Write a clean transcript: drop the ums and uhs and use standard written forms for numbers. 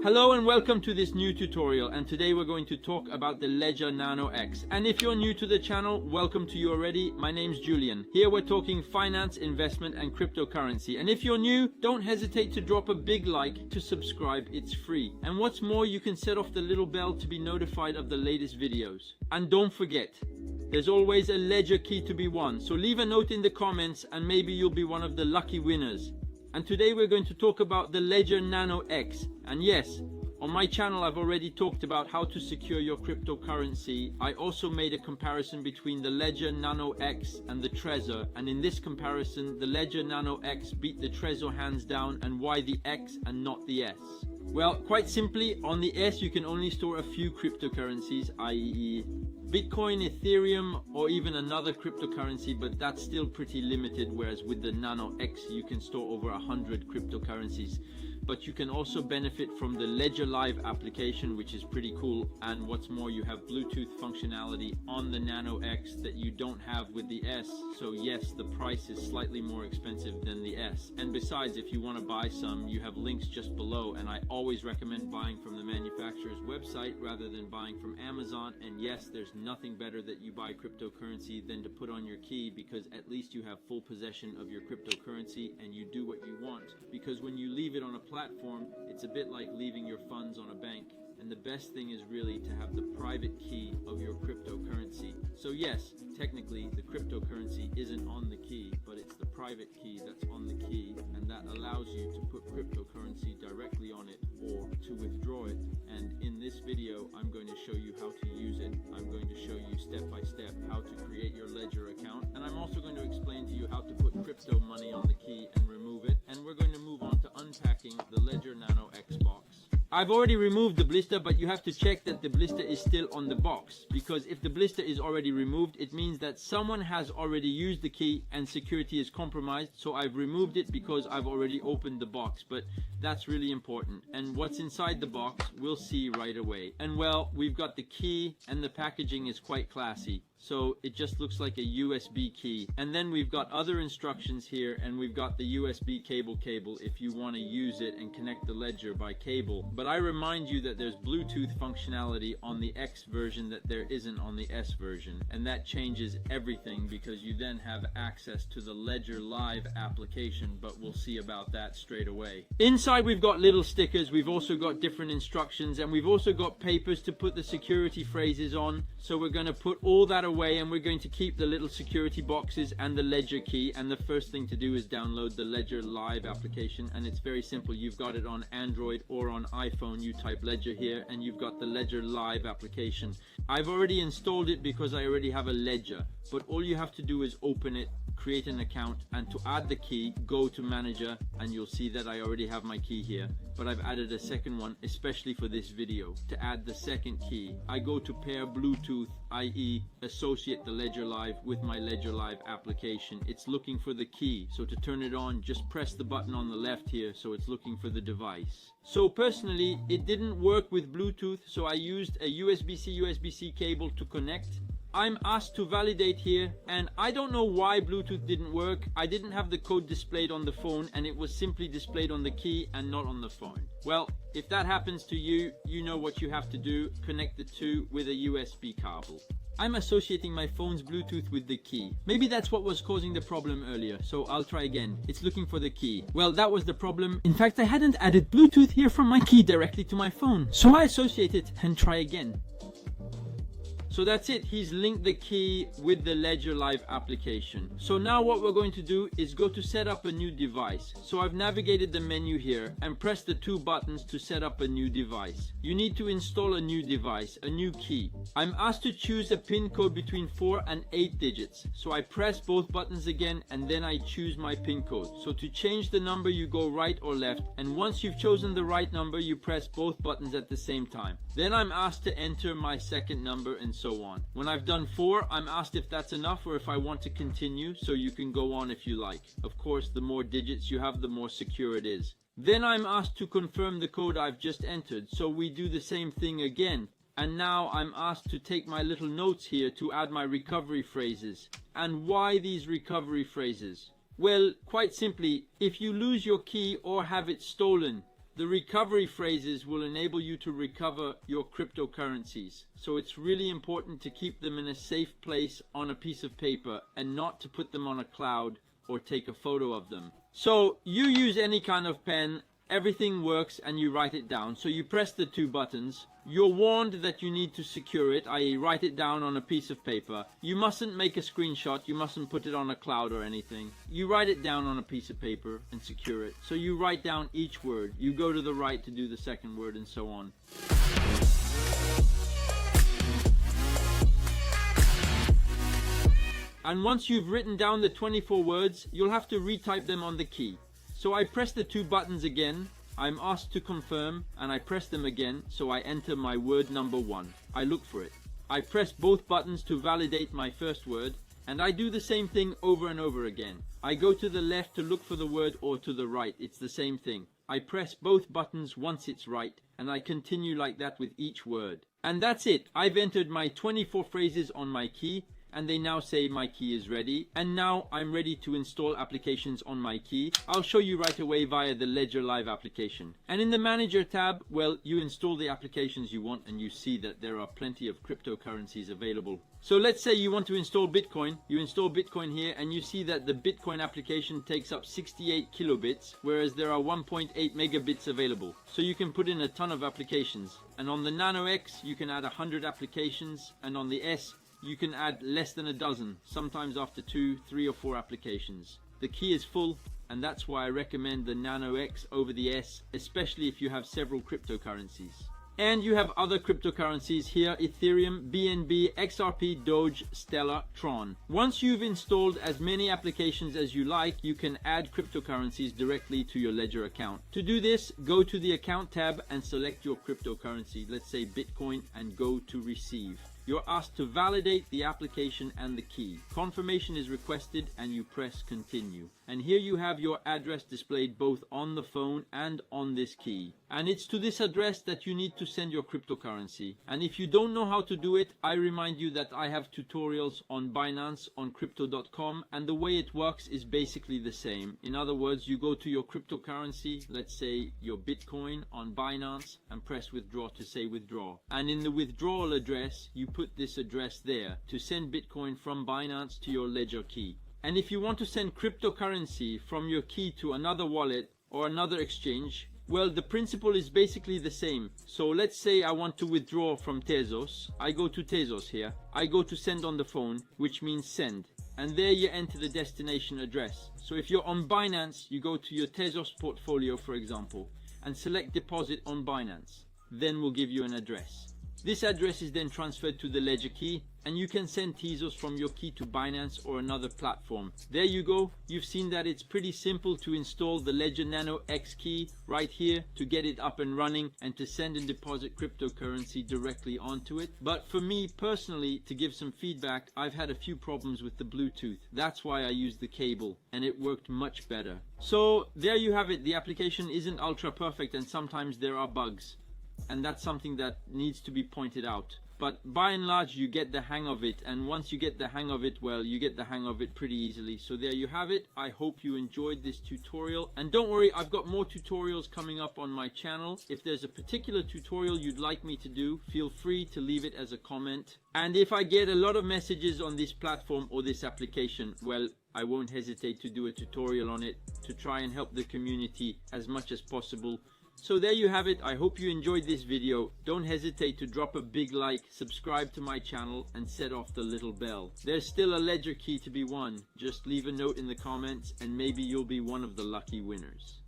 Hello and welcome to this new tutorial, and today we're going to talk about the Ledger Nano X. And if you're new to the channel, welcome to you already. My name's Julian. Here we're talking finance, investment and cryptocurrency. And if you're new, don't hesitate to drop a big like to subscribe, it's free. And what's more, you can set off the little bell to be notified of the latest videos. And don't forget, there's always a Ledger key to be won, so leave a note in the comments and maybe you'll be one of the lucky winners. And today we're going to talk about the Ledger Nano X. And yes, on my channel I've already talked about how to secure your cryptocurrency. I also made a comparison between the Ledger Nano X and the Trezor, and in this comparison the Ledger Nano X beat the Trezor hands down. And why the X and not the S? Well, quite simply, on the S you can only store a few cryptocurrencies, i.e. Bitcoin, Ethereum, or even another cryptocurrency, but that's still pretty limited, whereas with the Nano X you can store over 100 cryptocurrencies. But you can also benefit from the Ledger Live application, which is pretty cool, and what's more, you have Bluetooth functionality on the Nano X that you don't have with the S. So yes, the price is slightly more expensive than the S, and besides, if you want to buy some, you have links just below, and I always recommend buying from the manufacturer's website rather than buying from Amazon. And yes, there's nothing better that you buy cryptocurrency than to put on your key, because at least you have full possession of your cryptocurrency and you do what you want. Because when you leave it on a platform, it's a bit like leaving your funds on a bank. And the best thing is really to have the private key of your cryptocurrency. So yes, technically the cryptocurrency isn't on the key, but it's the private key that's on the key, and that allows you to put cryptocurrency directly on it or to withdraw it. And in this video I'm going to show you how to use it. I'm going to show you step by step how to create your Ledger account, and I'm also going to explain to you how to put crypto money on the key and remove it. And we're going to move on to unpacking the Ledger Nano X box. I've already removed the blister, but you have to check that the blister is still on the box, because if the blister is already removed, it means that someone has already used the key and security is compromised. So I've removed it because I've already opened the box, but that's really important. And what's inside the box we'll see right away. And well, we've got the key, and the packaging is quite classy. So it just looks like a USB key. And then we've got other instructions here, and we've got the USB cable if you want to use it and connect the Ledger by cable. But I remind you that there's Bluetooth functionality on the X version that there isn't on the S version. And that changes everything, because you then have access to the Ledger Live application, but we'll see about that straight away. Inside we've got little stickers, we've also got different instructions, and we've also got papers to put the security phrases on. So we're going to put all that away, and we're going to keep the little security boxes and the Ledger key. And the first thing to do is download the Ledger Live application, and it's very simple. You've got it on Android or on iPhone. You type Ledger here and you've got the Ledger Live application. I've already installed it because I already have a Ledger, but all you have to do is open it, create an account, and to add the key, go to manager, and you'll see that I already have my key here, but I've added a second one especially for this video. To add the second key, I go to pair Bluetooth, i.e. associate the Ledger Live with my Ledger Live application. It's looking for the key, so to turn it on, just press the button on the left here, so it's looking for the device. So personally, it didn't work with Bluetooth, so I used a USB-C cable to connect. I'm asked to validate here, and I don't know why Bluetooth didn't work. I didn't have the code displayed on the phone, and it was simply displayed on the key and not on the phone. Well, if that happens to you, you know what you have to do. Connect the two with a USB cable. I'm associating my phone's Bluetooth with the key. Maybe that's what was causing the problem earlier, so I'll try again. It's looking for the key. Well, that was the problem. In fact, I hadn't added Bluetooth here from my key directly to my phone. So I associate it and try again. So that's it, he's linked the key with the Ledger Live application. So now what we're going to do is go to set up a new device. So I've navigated the menu here and pressed the two buttons to set up a new device. You need to install a new device, a new key. I'm asked to choose a PIN code between 4 and 8 digits. So I press both buttons again, and then I choose my PIN code. So to change the number you go right or left, and once you've chosen the right number you press both buttons at the same time. Then I'm asked to enter my second number, and so on. When I've done 4, I'm asked if that's enough or if I want to continue, so you can go on if you like. Of course, the more digits you have, the more secure it is. Then I'm asked to confirm the code I've just entered, so we do the same thing again. And now I'm asked to take my little notes here to add my recovery phrases. And why these recovery phrases? Well, quite simply, if you lose your key or have it stolen, The recovery phrases will enable you to recover your cryptocurrencies. So it's really important to keep them in a safe place on a piece of paper and not to put them on a cloud or take a photo of them. So you use any kind of pen, everything works, and you write it down. So you press the two buttons. You're warned that you need to secure it, i.e. write it down on a piece of paper. You mustn't make a screenshot, you mustn't put it on a cloud or anything. You write it down on a piece of paper and secure it. So you write down each word. You go to the right to do the second word and so on. And once you've written down the 24 words, you'll have to retype them on the key. So I press the two buttons again, I'm asked to confirm, and I press them again, so I enter my word number 1. I look for it. I press both buttons to validate my first word, and I do the same thing over and over again. I go to the left to look for the word or to the right, it's the same thing. I press both buttons once it's right, and I continue like that with each word. And that's it. I've entered my 24 phrases on my key, and they now say my key is ready, and now I'm ready to install applications on my key. I'll show you right away via the Ledger Live application. And in the Manager tab, well, you install the applications you want and you see that there are plenty of cryptocurrencies available. So let's say you want to install Bitcoin. You install Bitcoin here and you see that the Bitcoin application takes up 68 kilobits, whereas there are 1.8 megabits available. So you can put in a ton of applications. And on the Nano X, you can add 100 applications, and on the S, you can add less than a dozen, sometimes after 2, 3 or 4 applications. The key is full, and that's why I recommend the Nano X over the S, especially if you have several cryptocurrencies. And you have other cryptocurrencies here: Ethereum, BNB, XRP, Doge, Stellar, Tron. Once you've installed as many applications as you like, you can add cryptocurrencies directly to your Ledger account. To do this, go to the Account tab and select your cryptocurrency, let's say Bitcoin, and go to Receive. You're asked to validate the application and the key. Confirmation is requested and you press Continue. And here you have your address displayed both on the phone and on this key. And it's to this address that you need to send your cryptocurrency. And if you don't know how to do it, I remind you that I have tutorials on Binance, on crypto.com, and the way it works is basically the same. In other words, you go to your cryptocurrency, let's say your Bitcoin, on Binance, and press withdraw to say withdraw. And in the withdrawal address, you put this address there to send Bitcoin from Binance to your Ledger key. And if you want to send cryptocurrency from your key to another wallet or another exchange, well, the principle is basically the same. So let's say I want to withdraw from Trezor. I go to Trezor here. I go to send on the phone, which means send. And there you enter the destination address. So if you're on Binance, you go to your Trezor portfolio, for example, and select deposit on Binance. Then we'll give you an address. This address is then transferred to the Ledger key, and you can send Trezor from your key to Binance or another platform. There you go. You've seen that it's pretty simple to install the Ledger Nano X key right here to get it up and running and to send and deposit cryptocurrency directly onto it. But for me personally, to give some feedback, I've had a few problems with the Bluetooth. That's why I used the cable, and it worked much better. So there you have it. The application isn't ultra perfect and sometimes there are bugs. And that's something that needs to be pointed out. But by and large, you get the hang of it. And once you get the hang of it, well, you get the hang of it pretty easily. So there you have it. I hope you enjoyed this tutorial. And don't worry, I've got more tutorials coming up on my channel. If there's a particular tutorial you'd like me to do, feel free to leave it as a comment. And if I get a lot of messages on this platform or this application, well, I won't hesitate to do a tutorial on it to try and help the community as much as possible. So there you have it. I hope you enjoyed this video. Don't hesitate to drop a big like, subscribe to my channel, and set off the little bell. There's still a Ledger key to be won. Just leave a note in the comments and maybe you'll be one of the lucky winners.